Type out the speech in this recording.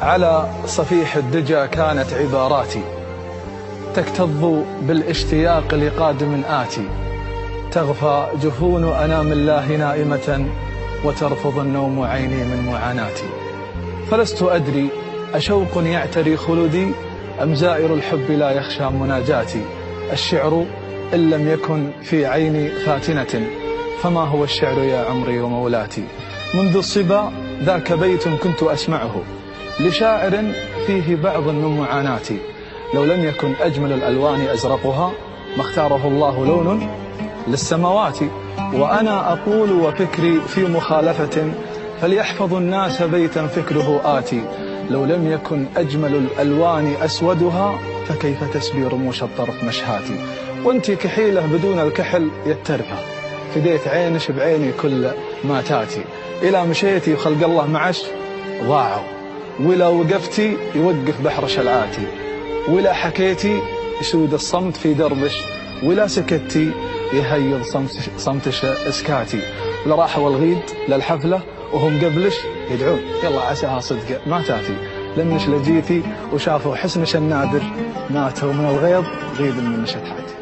على صفيح الدجى كانت عباراتي تكتظ بالاشتياق لقادم آتي، تغفى جفون أنام الله نائمة وترفض النوم عيني من معاناتي. فلست أدري أشوق يعتري خلودي أم زائر الحب لا يخشى مناجاتي. الشعر إن لم يكن في عيني فاتنة فما هو الشعر يا عمري ومولاتي. منذ الصبا ذاك بيت كنت أسمعه لشاعر فيه بعض من معاناتي. لو لم يكن أجمل الألوان أزرقها ما اختاره الله لون للسماوات. وأنا أقول وفكري في مخالفة فليحفظ الناس بيتا فكره آتي. لو لم يكن أجمل الألوان أسودها فكيف تسبي رموش الطرف مشهاتي. وانتي كحيلة بدون الكحل يترفع، فديت عينش بعيني كل ما تاتي. إلى مشيتي وخلق الله معش ضاعوا، ولا وقفتي يوقف بحر شلعاتي، ولا حكيتي يسود الصمت في دربش، ولا سكتي يهيض صمت اسكاتي. ولا راحوا الغيد للحفلة وهم قبلش يدعون يلا عساها صدق ما تاتي. لمش لجيتي وشافوا حسنش النادر ماتوا من الغيظ غيظ من شتحاتي.